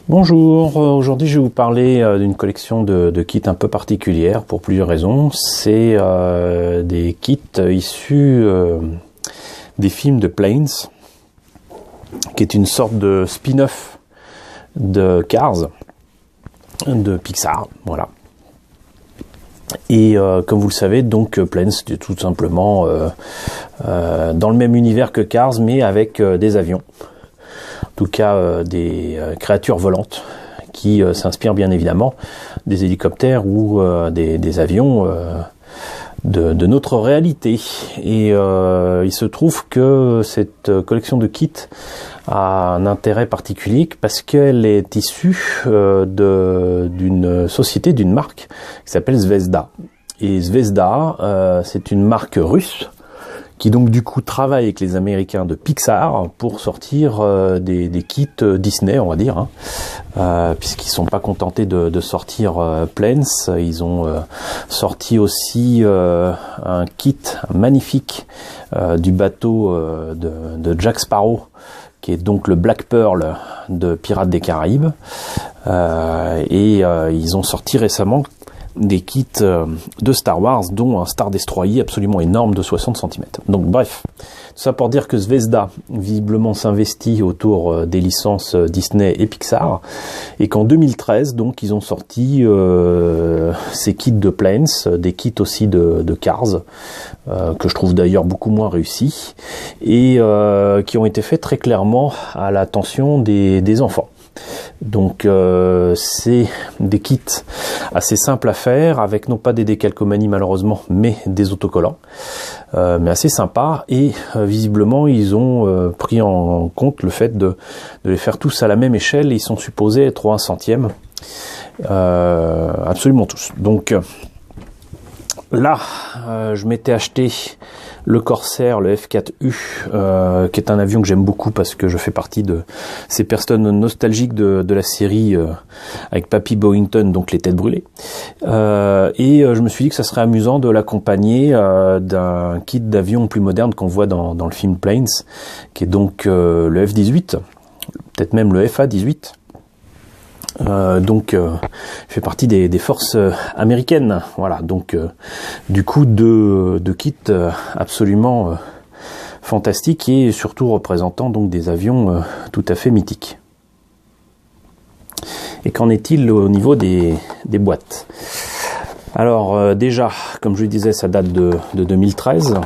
Bonjour, aujourd'hui je vais vous parler d'une collection de kits un peu particulière pour plusieurs raisons. C'est des kits issus des films de Planes, qui est une sorte de spin-off de Cars, de Pixar, voilà. Et comme vous le savez, donc Planes, c'est tout simplement dans le même univers que Cars, mais avec des avions. En tout cas des créatures volantes qui s'inspirent bien évidemment des hélicoptères ou des avions de notre réalité. Et il se trouve que cette collection de kits a un intérêt particulier parce qu'elle est issue d'une société, d'une marque qui s'appelle Zvezda. Et Zvezda, c'est une marque russe qui donc du coup travaille avec les Américains de Pixar pour sortir des kits Disney, on va dire, puisqu'ils sont pas contentés de sortir Planes. Ils ont sorti aussi un kit magnifique du bateau de Jack Sparrow, qui est donc le Black Pearl de Pirates des Caraïbes. Et ils ont sorti récemment des kits de Star Wars, dont un Star Destroyer absolument énorme de 60 cm. Donc bref, tout ça pour dire que Zvezda visiblement s'investit autour des licences Disney et Pixar, et qu'en 2013 donc ils ont sorti ces kits de Planes, des kits aussi de Cars, que je trouve d'ailleurs beaucoup moins réussis, et qui ont été faits très clairement à l'attention des enfants. Donc c'est des kits assez simples à faire, avec non pas des décalcomanies malheureusement, mais des autocollants, mais assez sympas. Et visiblement ils ont pris en compte le fait de les faire tous à la même échelle, et ils sont supposés être au 1 centième, absolument tous. Donc là je m'étais acheté le Corsair, le F4U, qui est un avion que j'aime beaucoup parce que je fais partie de ces personnes nostalgiques de la série avec Papy Boyington, donc les têtes brûlées. Et je me suis dit que ça serait amusant de l'accompagner d'un kit d'avion plus moderne qu'on voit dans le film Planes, qui est donc le F-18, peut-être même le FA-18. Donc fait partie des forces américaines, voilà. Donc du coup de kits absolument fantastiques, et surtout représentant donc des avions tout à fait mythiques. Et qu'en est-il au niveau des boîtes? Alors déjà, comme je le disais, ça date de 2013,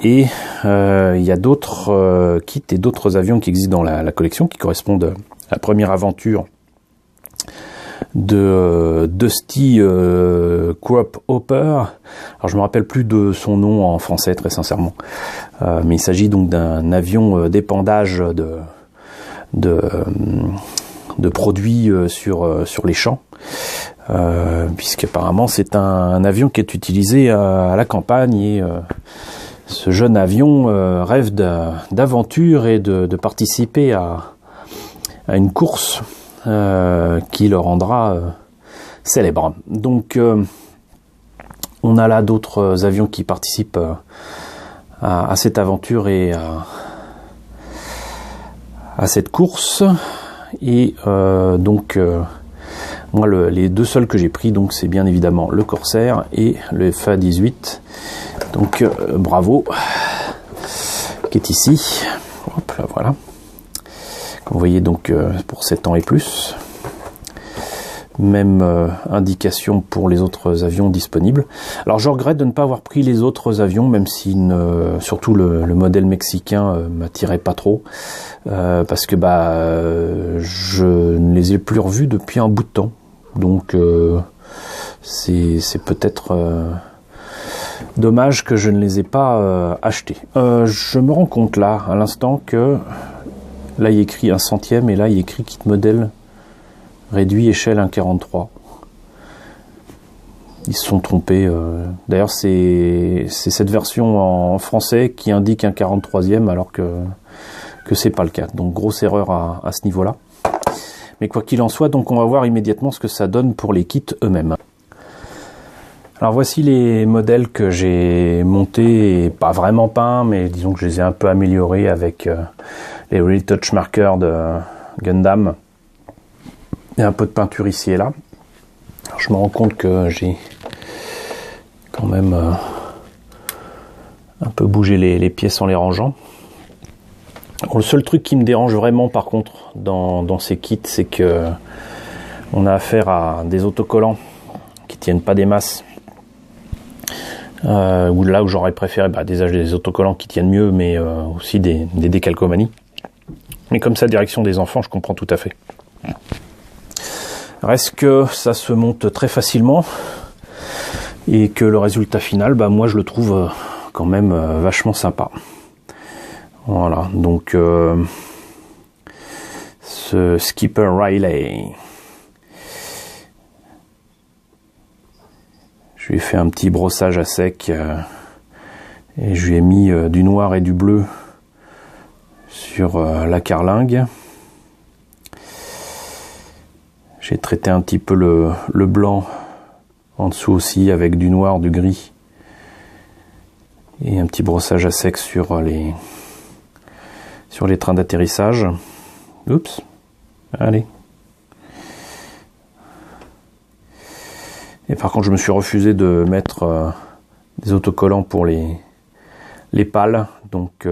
et il y a d'autres kits et d'autres avions qui existent dans la collection, qui correspondent à la première aventure de Dusty Crop Hopper. Alors je me rappelle plus de son nom en français, très sincèrement, mais il s'agit donc d'un avion d'épandage de produits sur les champs, puisqu'apparemment c'est un avion qui est utilisé à la campagne, et ce jeune avion rêve d'aventure et de participer à une course qui le rendra célèbre. Donc on a là d'autres avions qui participent à cette aventure et à cette course. Et donc moi les deux seuls que j'ai pris, donc c'est bien évidemment le Corsair et le FA-18. Donc bravo, qui est ici. Hop là, voilà. Vous voyez donc pour 7 ans et plus. Même indication pour les autres avions disponibles. Alors je regrette de ne pas avoir pris les autres avions, même si surtout le modèle mexicain m'attirait pas trop, parce que je ne les ai plus revus depuis un bout de temps. Donc c'est peut-être dommage que je ne les ai pas achetés. Je me rends compte là, à l'instant, que là il y a écrit 1 centième, et là il y a écrit kit modèle réduit échelle 1,43. Ils se sont trompés. D'ailleurs c'est cette version en français qui indique un 43e, alors que c'est pas le cas. Donc grosse erreur à ce niveau-là. Mais quoi qu'il en soit, donc on va voir immédiatement ce que ça donne pour les kits eux-mêmes. Alors voici les modèles que j'ai montés, et pas vraiment peints, mais disons que je les ai un peu améliorés avec les Retouch Markers de Gundam. Il y a un peu de peinture ici et là. Alors, je me rends compte que j'ai quand même un peu bougé les pièces en les rangeant. Bon, le seul truc qui me dérange vraiment par contre dans ces kits, c'est que on a affaire à des autocollants qui tiennent pas des masses. Ou là où j'aurais préféré des autocollants qui tiennent mieux, mais aussi des décalcomanies. Mais comme ça, direction des enfants, je comprends tout à fait. Reste que ça se monte très facilement et que le résultat final, moi je le trouve quand même vachement sympa. Voilà, donc ce Skipper Riley, je lui ai fait un petit brossage à sec et je lui ai mis du noir et du bleu sur la carlingue. J'ai traité un petit peu le blanc en dessous aussi avec du noir, du gris et un petit brossage à sec sur les trains d'atterrissage. Oups, allez. Et par contre, je me suis refusé de mettre des autocollants pour les pales, donc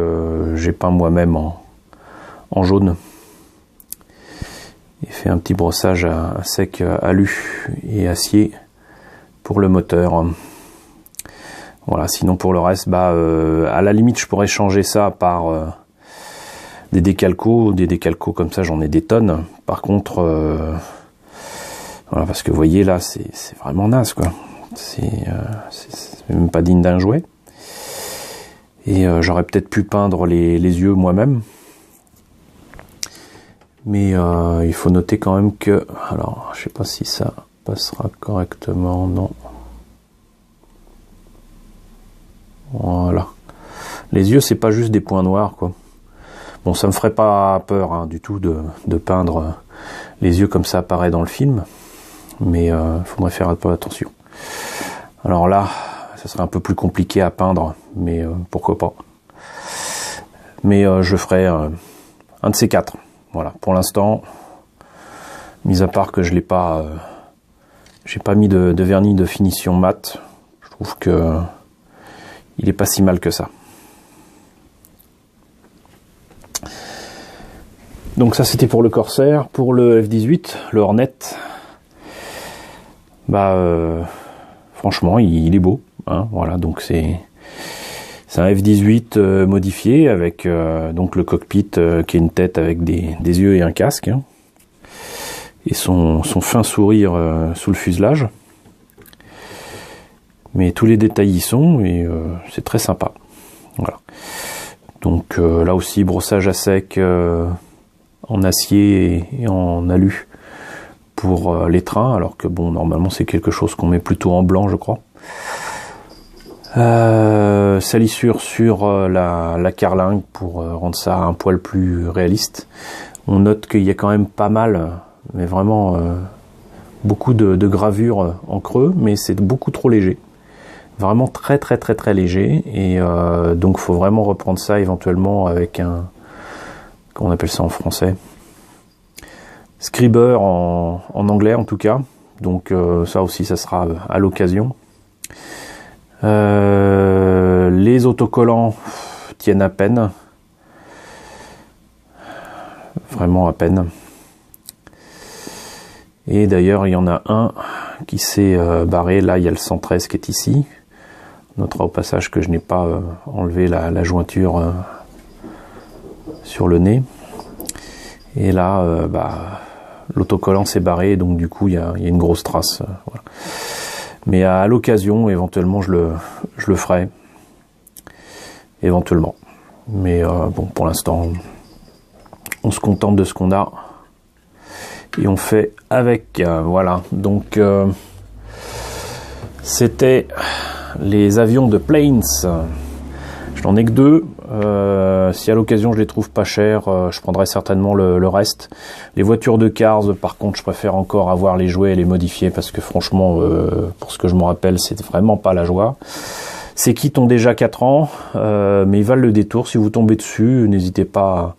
j'ai peint moi-même en jaune. Et fait un petit brossage à sec alu et acier pour le moteur. Voilà, sinon pour le reste, à la limite, je pourrais changer ça par des décalcos comme ça, j'en ai des tonnes. Par contre, voilà, parce que vous voyez là, c'est vraiment naze quoi. C'est même pas digne d'un jouet. Et j'aurais peut-être pu peindre les yeux moi-même. Mais il faut noter quand même que... Alors, je sais pas si ça passera correctement, non. Voilà. Les yeux, c'est pas juste des points noirs, quoi. Bon, ça me ferait pas peur du tout de peindre les yeux comme ça apparaît dans le film. Mais faudrait faire un peu attention. Alors là, ça serait un peu plus compliqué à peindre, mais pourquoi pas. Mais je ferai un de ces quatre. Voilà, pour l'instant, mis à part que je l'ai pas, j'ai pas mis de vernis de finition mat, je trouve que il est pas si mal que ça. Donc ça c'était pour le Corsair. Pour le F-18, le Hornet, franchement il est beau, hein, voilà, donc c'est un F-18 modifié avec donc le cockpit qui est une tête avec des yeux et un casque, hein, et son fin sourire sous le fuselage. Mais tous les détails y sont et c'est très sympa. Voilà. Donc là aussi brossage à sec en acier et en alu pour les trains, alors que bon normalement c'est quelque chose qu'on met plutôt en blanc je crois. Salissure sur la carlingue pour rendre ça un poil plus réaliste. On note qu'il y a quand même pas mal, mais vraiment beaucoup de gravures en creux, mais c'est beaucoup trop léger. Vraiment très très très très léger, et donc faut vraiment reprendre ça éventuellement avec un, comment on appelle ça en français, scriber en anglais en tout cas. Donc ça aussi ça sera à l'occasion. Les autocollants tiennent à peine, vraiment à peine. Et d'ailleurs il y en a un qui s'est barré. Là il y a le 113 qui est ici. On notera au passage que je n'ai pas enlevé la jointure sur le nez. Et là l'autocollant s'est barré, donc du coup il y a une grosse trace. Voilà. Mais à l'occasion, éventuellement, je le ferai. Éventuellement. Mais bon, pour l'instant, on se contente de ce qu'on a. Et on fait avec. Voilà. Donc, c'était les avions de Planes. Je n'en ai que 2. Si à l'occasion je les trouve pas chers, je prendrai certainement le reste. Les voitures de Cars, par contre, je préfère encore avoir les jouets et les modifier parce que franchement, pour ce que je me rappelle, c'est vraiment pas la joie. Ces kits ont déjà 4 ans, mais ils valent le détour. Si vous tombez dessus, n'hésitez pas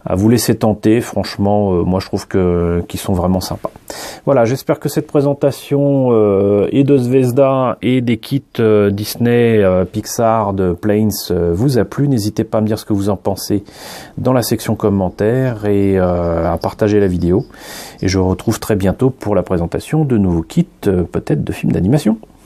à vous laisser tenter. Franchement, moi je trouve qu'ils sont vraiment sympas. Voilà, j'espère que cette présentation et de Zvezda et des kits Disney, Pixar, de Planes vous a plu. N'hésitez pas à me dire ce que vous en pensez dans la section commentaires et à partager la vidéo. Et je vous retrouve très bientôt pour la présentation de nouveaux kits, peut-être de films d'animation.